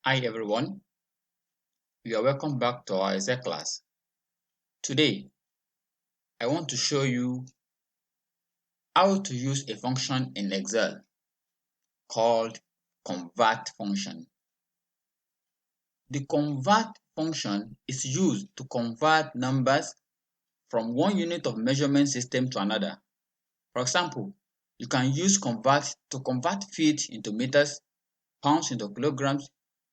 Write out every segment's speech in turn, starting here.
Hi everyone, you are welcome back to our Excel class. Today, I want to show you how to use a function in Excel called convert function. The convert function is used to convert numbers from one unit of measurement system to another. For example, you can use convert to convert feet into meters, pounds into kilograms,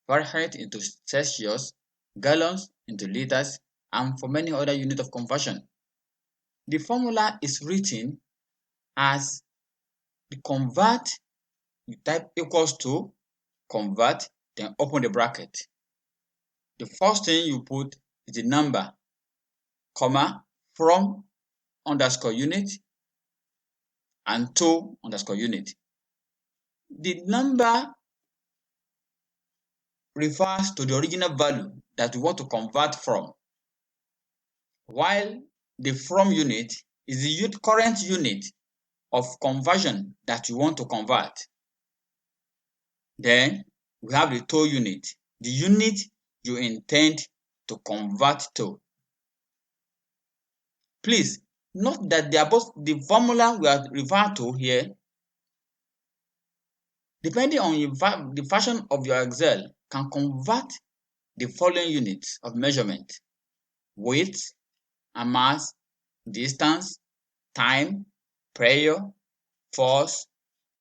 Fahrenheit into Celsius, gallons into liters, and for many other units of conversion. The formula is written as the convert, you type equals to convert, then open the bracket. The first thing you put is the number, comma, from underscore unit and to underscore unit. The number refers to the original value that we want to convert from, while the from unit is the current unit of conversion that you want to convert. Then we have the to unit, the unit you intend to convert to. Please note that the formula we are referring to here, depending on the version of your Excel, can convert the following units of measurement: weight and mass, distance, time, pressure, force,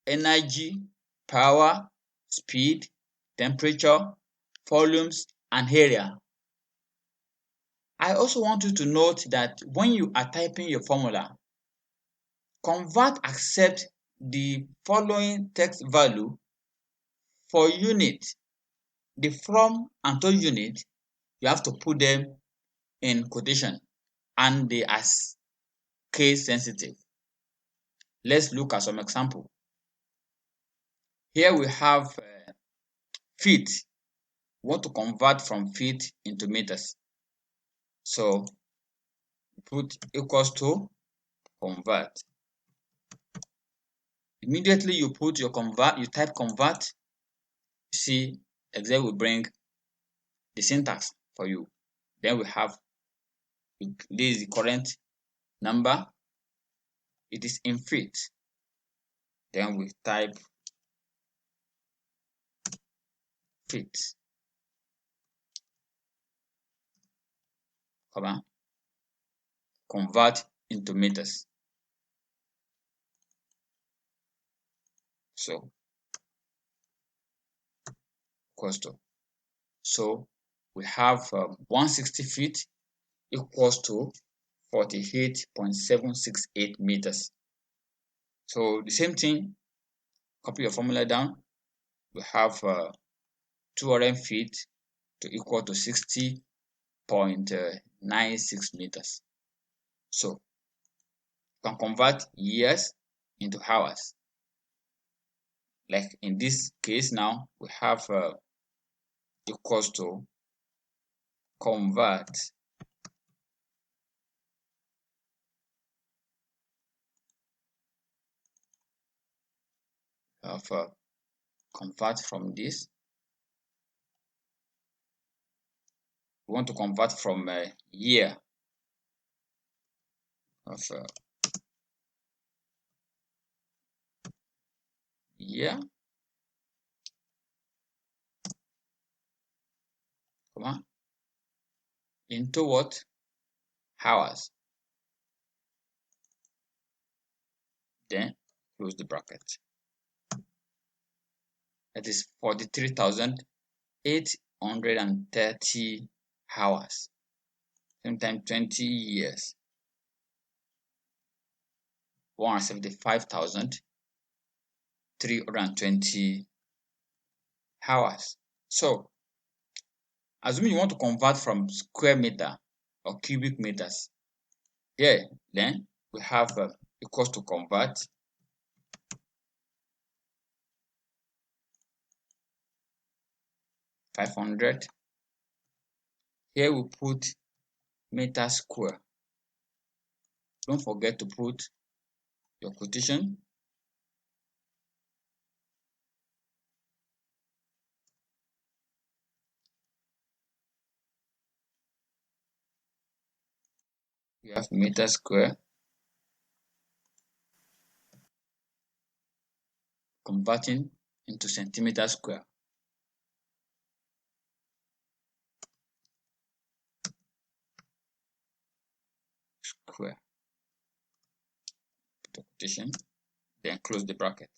energy, power, speed, temperature, volumes, and area. I also want you to note that when you are typing your formula, convert accept the following text value for unit. The from and to unit, you have to put them in quotation and they are case sensitive. Let's look at some example. Here we have feet. We want to convert from feet into meters. So put equals to convert. Immediately you put your convert, you type convert, you see Excel will bring the syntax for you. Then we have, this is the current number, it is in feet. Then we type feet, comma, convert into meters. So equals to, so we have 160 feet equals to 48.768 meters. So the same thing, copy your formula down. We have 200 feet to equal to 60.96 meters. So you can convert years into hours. Like in this case now, we have equals to convert of convert from this. We want to convert from year of year, comma, into what? Hours. Then close the bracket. That is 43,830 hours. Sometimes 20 years. 175,320 hours. So assuming you want to convert from square meter or cubic meters, here then we have equals to convert (500). Here we put meter square. Don't forget to put your quotation. We have meter square, converting into centimeter square. Square. Put a quotation, then close the bracket.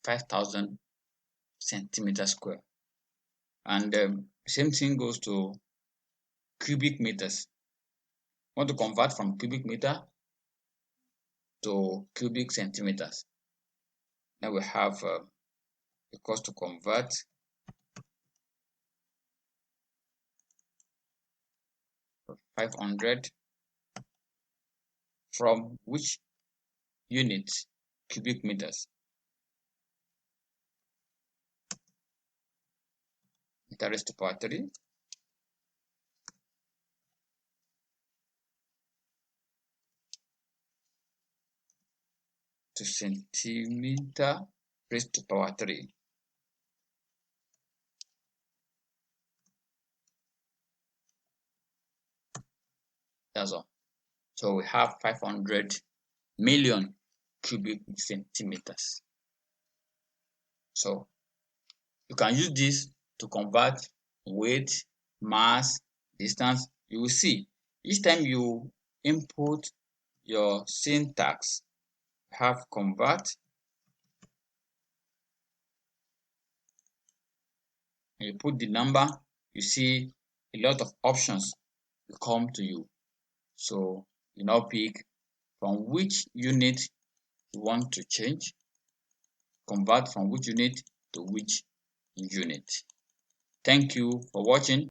5,000 centimeter square. And same thing goes to cubic meters. Want to convert from cubic meter to cubic centimeters. Now we have the cost to convert. $500 from which unit? Cubic meters. Meter raised to power 3 to centimeter raised to power 3. That's all. So we have 500 million cubic centimeters. So you can use this to convert weight, mass, distance. You will see each time you input your syntax, have convert, and you put the number, you see a lot of options will come to you. So you now pick from which unit you want to change, convert from which unit to which unit. Thank you for watching.